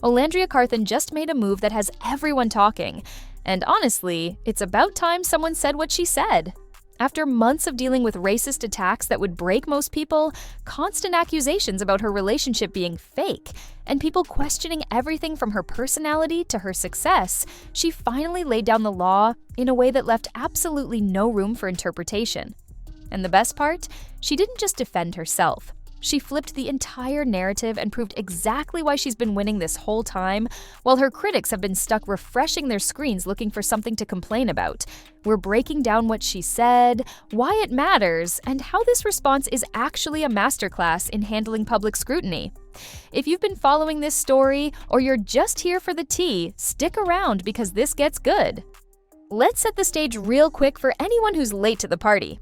Olandria Carthen just made a move that has everyone talking. And honestly, it's about time someone said what she said. After months of dealing with racist attacks that would break most people, constant accusations about her relationship being fake, and people questioning everything from her personality to her success, she finally laid down the law in a way that left absolutely no room for interpretation. And the best part? She didn't just defend herself. She flipped the entire narrative and proved exactly why she's been winning this whole time, while her critics have been stuck refreshing their screens looking for something to complain about. We're breaking down what she said, why it matters, and how this response is actually a masterclass in handling public scrutiny. If you've been following this story, or you're just here for the tea, stick around because this gets good. Let's set the stage real quick for anyone who's late to the party.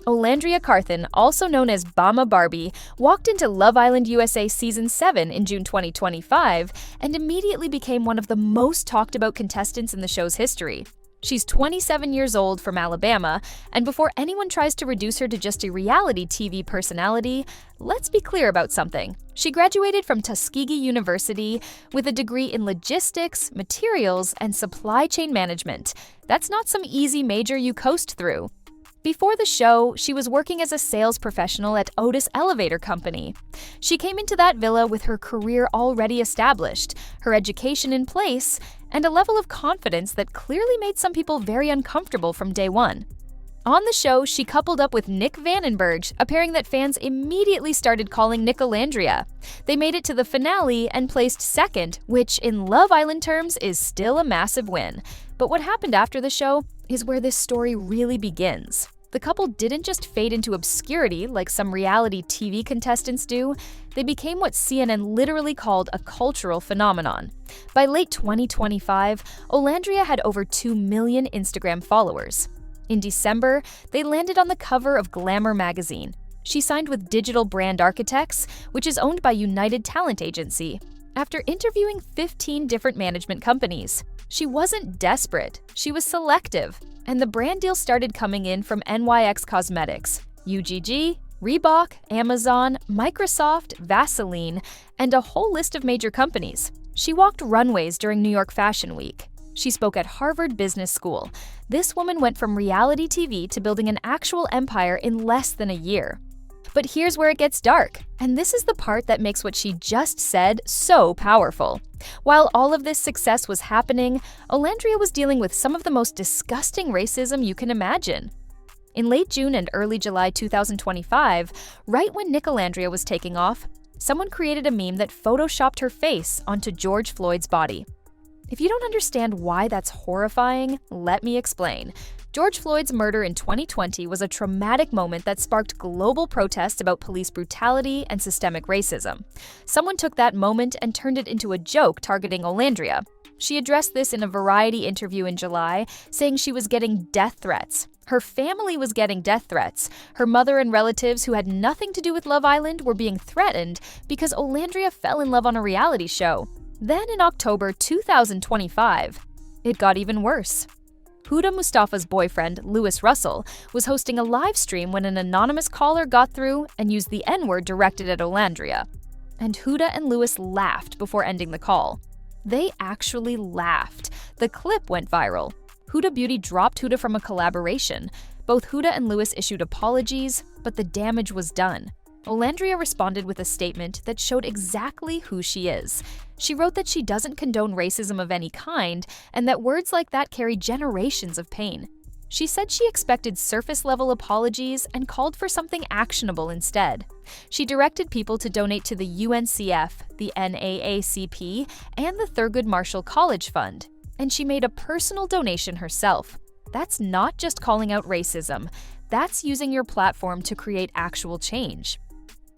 Olandria Carthen, also known as Bama Barbie, walked into Love Island USA Season 7 in June 2025 and immediately became one of the most talked about contestants in the show's history. She's 27 years old from Alabama, and before anyone tries to reduce her to just a reality TV personality, let's be clear about something. She graduated from Tuskegee University with a degree in logistics, materials, and supply chain management. That's not some easy major you coast through. Before the show, she was working as a sales professional at Otis Elevator Company. She came into that villa with her career already established, her education in place, and a level of confidence that clearly made some people very uncomfortable from day one. On the show, she coupled up with Nick Vandenberg, a pairing that fans immediately started calling Nicolandria. They made it to the finale and placed second, which in Love Island terms is still a massive win. But what happened after the show is where this story really begins. The couple didn't just fade into obscurity like some reality TV contestants do, they became what CNN literally called a cultural phenomenon. By late 2025, Olandria had over 2 million Instagram followers. In December, they landed on the cover of Glamour magazine. She signed with Digital Brand Architects, which is owned by United Talent Agency, after interviewing 15 different management companies. She wasn't desperate, she was selective. And the brand deal started coming in from NYX Cosmetics, UGG, Reebok, Amazon, Microsoft, Vaseline, and a whole list of major companies. She walked runways during New York Fashion Week. She spoke at Harvard Business School. This woman went from reality TV to building an actual empire in less than a year. But here's where it gets dark, and this is the part that makes what she just said so powerful. While all of this success was happening, Olandria was dealing with some of the most disgusting racism you can imagine. In late June and early July 2025, right when Nicolandria was taking off, someone created a meme that photoshopped her face onto George Floyd's body. If you don't understand why that's horrifying, let me explain. George Floyd's murder in 2020 was a traumatic moment that sparked global protests about police brutality and systemic racism. Someone took that moment and turned it into a joke targeting Olandria. She addressed this in a Variety interview in July, saying she was getting death threats. Her family was getting death threats. Her mother and relatives who had nothing to do with Love Island were being threatened because Olandria fell in love on a reality show. Then in October 2025, it got even worse. Huda Mustafa's boyfriend, Lewis Russell, was hosting a live stream when an anonymous caller got through and used the N-word directed at Olandria. And Huda and Lewis laughed before ending the call. They actually laughed. The clip went viral. Huda Beauty dropped Huda from a collaboration. Both Huda and Lewis issued apologies, but the damage was done. Olandria responded with a statement that showed exactly who she is. She wrote that she doesn't condone racism of any kind and that words like that carry generations of pain. She said she expected surface-level apologies and called for something actionable instead. She directed people to donate to the UNCF, the NAACP, and the Thurgood Marshall College Fund. And she made a personal donation herself. That's not just calling out racism. That's using your platform to create actual change.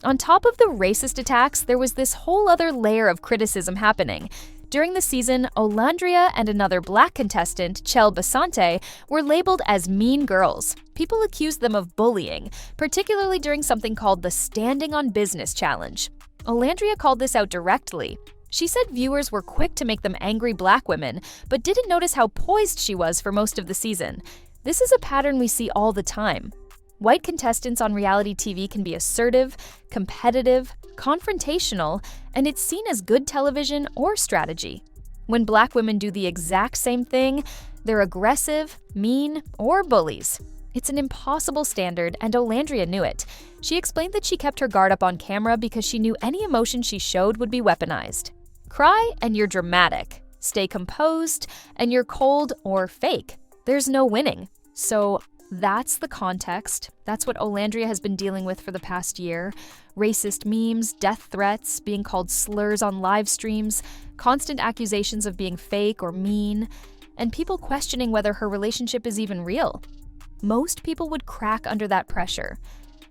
On top of the racist attacks, there was this whole other layer of criticism happening. During the season, Olandria and another black contestant, Chel Basante, were labeled as mean girls. People accused them of bullying, particularly during something called the Standing on Business Challenge. Olandria called this out directly. She said viewers were quick to make them angry black women, but didn't notice how poised she was for most of the season. This is a pattern we see all the time. White contestants on reality TV can be assertive, competitive, confrontational, and it's seen as good television or strategy. When Black women do the exact same thing, they're aggressive, mean, or bullies. It's an impossible standard, and Olandria knew it. She explained that she kept her guard up on camera because she knew any emotion she showed would be weaponized. Cry and you're dramatic. Stay composed and you're cold or fake. There's no winning. So that's the context. That's what Olandria has been dealing with for the past year. Racist memes, death threats, being called slurs on live streams, constant accusations of being fake or mean, and people questioning whether her relationship is even real. Most people would crack under that pressure.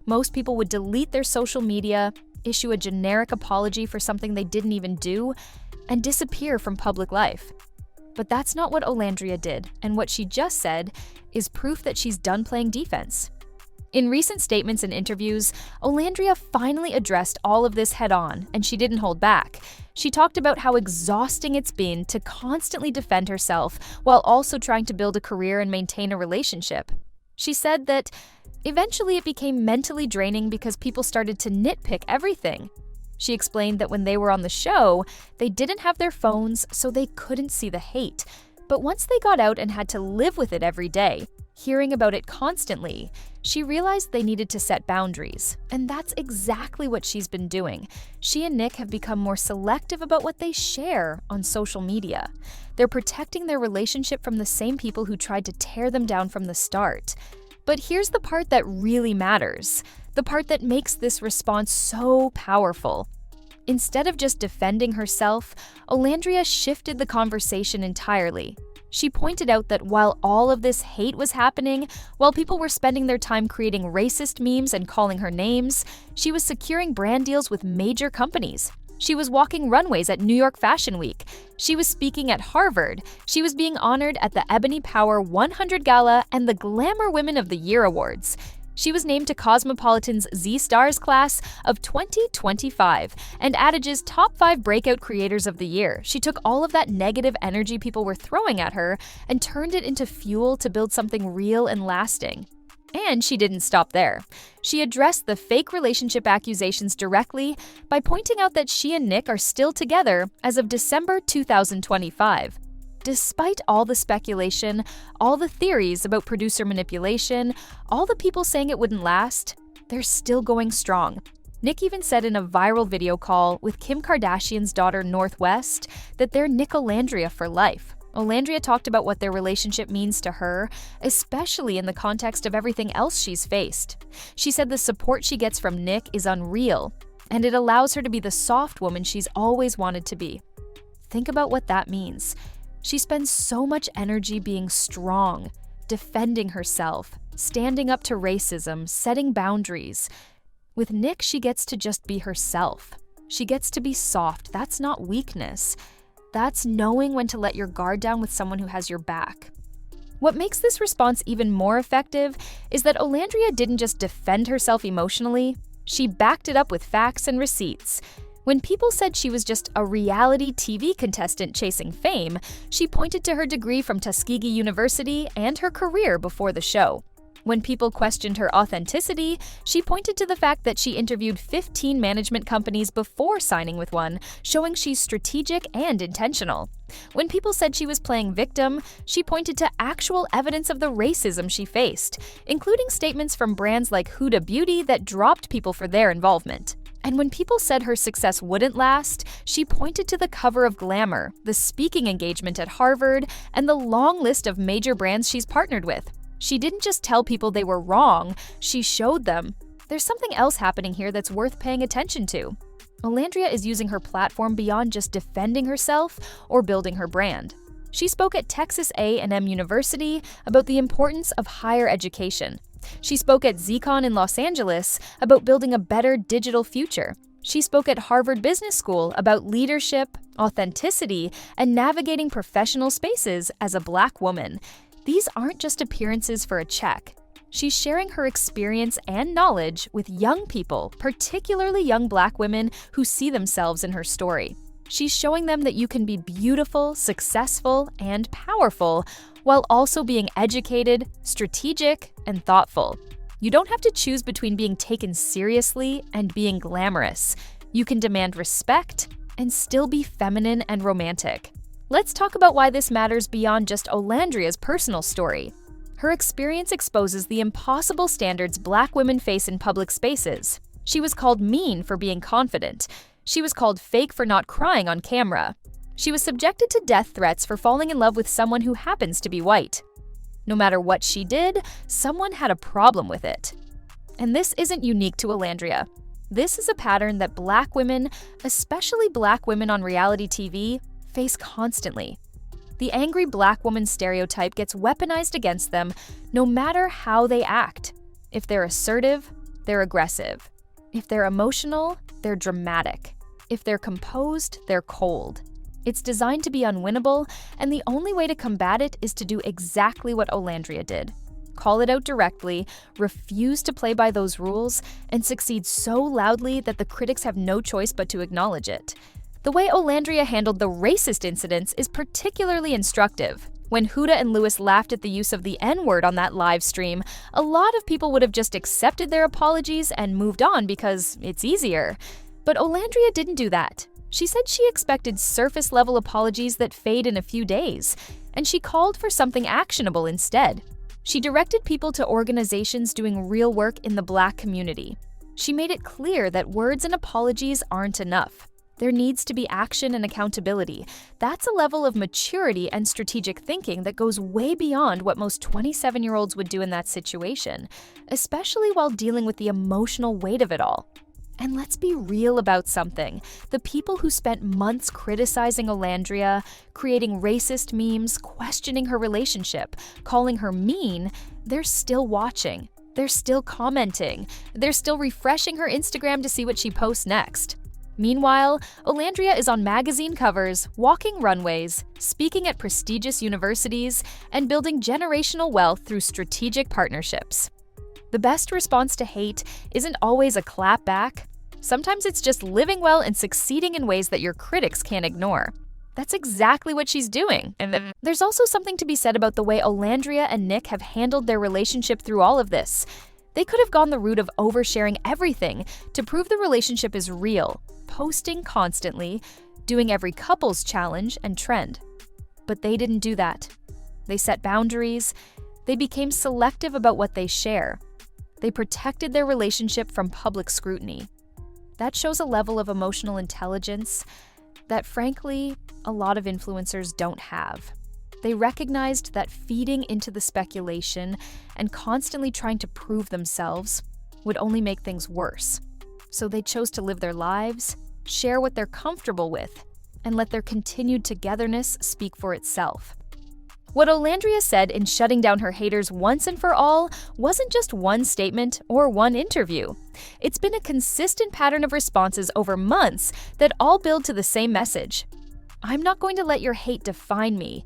Most people would delete their social media, issue a generic apology for something they didn't even do, and disappear from public life. But that's not what Olandria did, and what she just said is proof that she's done playing defense. In recent statements and interviews, Olandria finally addressed all of this head-on, and she didn't hold back. She talked about how exhausting it's been to constantly defend herself while also trying to build a career and maintain a relationship. She said that eventually it became mentally draining because people started to nitpick everything. She explained that when they were on the show, they didn't have their phones, so they couldn't see the hate. But once they got out and had to live with it every day, hearing about it constantly, she realized they needed to set boundaries. And that's exactly what she's been doing. She and Nick have become more selective about what they share on social media. They're protecting their relationship from the same people who tried to tear them down from the start. But here's the part that really matters. The part that makes this response so powerful. Instead of just defending herself, Olandria shifted the conversation entirely. She pointed out that while all of this hate was happening, while people were spending their time creating racist memes and calling her names, she was securing brand deals with major companies. She was walking runways at New York Fashion Week. She was speaking at Harvard. She was being honored at the Ebony Power 100 Gala and the Glamour Women of the Year Awards. She was named to Cosmopolitan's Z-Stars class of 2025 and Adage's top 5 breakout creators of the year. She took all of that negative energy people were throwing at her and turned it into fuel to build something real and lasting. And she didn't stop there. She addressed the fake relationship accusations directly by pointing out that she and Nick are still together as of December 2025. Despite all the speculation, all the theories about producer manipulation, all the people saying it wouldn't last, they're still going strong. Nick even said in a viral video call with Kim Kardashian's daughter Northwest that they're Nicolandria for life. Olandria talked about what their relationship means to her, especially in the context of everything else she's faced. She said the support she gets from Nick is unreal, and it allows her to be the soft woman she's always wanted to be. Think about what that means. She spends so much energy being strong, defending herself, standing up to racism, setting boundaries. With Nick, she gets to just be herself. She gets to be soft. That's not weakness. That's knowing when to let your guard down with someone who has your back. What makes this response even more effective is that Olandria didn't just defend herself emotionally, she backed it up with facts and receipts. When people said she was just a reality TV contestant chasing fame, she pointed to her degree from Tuskegee University and her career before the show. When people questioned her authenticity, she pointed to the fact that she interviewed 15 management companies before signing with one, showing she's strategic and intentional. When people said she was playing victim, she pointed to actual evidence of the racism she faced, including statements from brands like Huda Beauty that dropped people for their involvement. And when people said her success wouldn't last, she pointed to the cover of Glamour, the speaking engagement at Harvard, and the long list of major brands she's partnered with. She didn't just tell people they were wrong, she showed them. There's something else happening here that's worth paying attention to. Olandria is using her platform beyond just defending herself or building her brand. She spoke at Texas A&M University about the importance of higher education. She spoke at ZCon in Los Angeles about building a better digital future. She spoke at Harvard Business School about leadership, authenticity, and navigating professional spaces as a Black woman. These aren't just appearances for a check. She's sharing her experience and knowledge with young people, particularly young Black women who see themselves in her story. She's showing them that you can be beautiful, successful, and powerful while also being educated, strategic, and thoughtful. You don't have to choose between being taken seriously and being glamorous. You can demand respect and still be feminine and romantic. Let's talk about why this matters beyond just Olandria's personal story. Her experience exposes the impossible standards Black women face in public spaces. She was called mean for being confident. She was called fake for not crying on camera. She was subjected to death threats for falling in love with someone who happens to be white. No matter what she did, someone had a problem with it. And this isn't unique to Olandria. This is a pattern that Black women, especially Black women on reality TV, face constantly. The angry Black woman stereotype gets weaponized against them no matter how they act. If they're assertive, they're aggressive. If they're emotional, they're dramatic. If they're composed, they're cold. It's designed to be unwinnable, and the only way to combat it is to do exactly what Olandria did. Call it out directly, refuse to play by those rules, and succeed so loudly that the critics have no choice but to acknowledge it. The way Olandria handled the racist incidents is particularly instructive. When Huda and Lewis laughed at the use of the N-word on that live stream, a lot of people would have just accepted their apologies and moved on because it's easier. But Olandria didn't do that. She said she expected surface-level apologies that fade in a few days, and she called for something actionable instead. She directed people to organizations doing real work in the Black community. She made it clear that words and apologies aren't enough. There needs to be action and accountability. That's a level of maturity and strategic thinking that goes way beyond what most 27-year-olds would do in that situation, especially while dealing with the emotional weight of it all. And let's be real about something. The people who spent months criticizing Olandria, creating racist memes, questioning her relationship, calling her mean, they're still watching. They're still commenting. They're still refreshing her Instagram to see what she posts next. Meanwhile, Olandria is on magazine covers, walking runways, speaking at prestigious universities, and building generational wealth through strategic partnerships. The best response to hate isn't always a clap back. Sometimes it's just living well and succeeding in ways that your critics can't ignore. That's exactly what she's doing. And there's also something to be said about the way Olandria and Nick have handled their relationship through all of this. They could have gone the route of oversharing everything to prove the relationship is real, posting constantly, doing every couples challenge and trend. But they didn't do that. They set boundaries. They became selective about what they share. They protected their relationship from public scrutiny. That shows a level of emotional intelligence that, frankly, a lot of influencers don't have. They recognized that feeding into the speculation and constantly trying to prove themselves would only make things worse. So they chose to live their lives, share what they're comfortable with, and let their continued togetherness speak for itself. What Olandria said in shutting down her haters once and for all wasn't just one statement or one interview. It's been a consistent pattern of responses over months that all build to the same message. I'm not going to let your hate define me.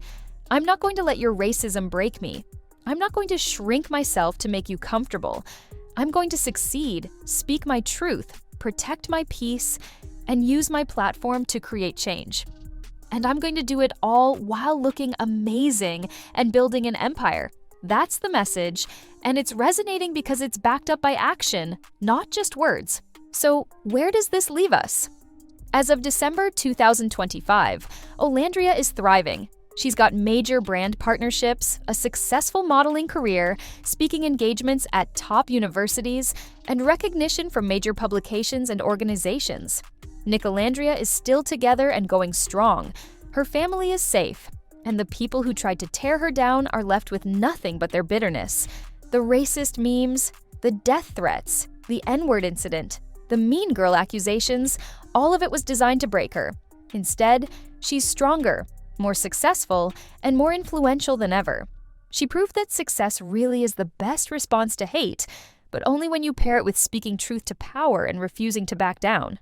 I'm not going to let your racism break me. I'm not going to shrink myself to make you comfortable. I'm going to succeed, speak my truth, protect my peace, and use my platform to create change. And I'm going to do it all while looking amazing and building an empire. That's the message, and it's resonating because it's backed up by action, not just words. So where does this leave us? As of December 2025, Olandria is thriving. She's got major brand partnerships, a successful modeling career, speaking engagements at top universities, and recognition from major publications and organizations. Nicolandria is still together and going strong. Her family is safe, and the people who tried to tear her down are left with nothing but their bitterness. The racist memes, the death threats, the N-word incident, the mean girl accusations, all of it was designed to break her. Instead, she's stronger, more successful, and more influential than ever. She proved that success really is the best response to hate, but only when you pair it with speaking truth to power and refusing to back down.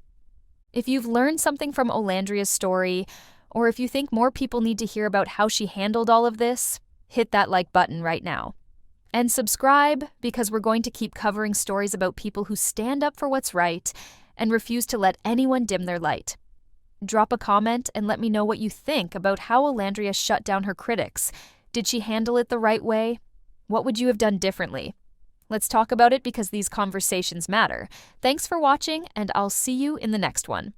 If you've learned something from Olandria's story, or if you think more people need to hear about how she handled all of this, hit that like button right now. And subscribe, because we're going to keep covering stories about people who stand up for what's right and refuse to let anyone dim their light. Drop a comment and let me know what you think about how Olandria shut down her critics. Did she handle it the right way? What would you have done differently? Let's talk about it because these conversations matter. Thanks for watching, and I'll see you in the next one.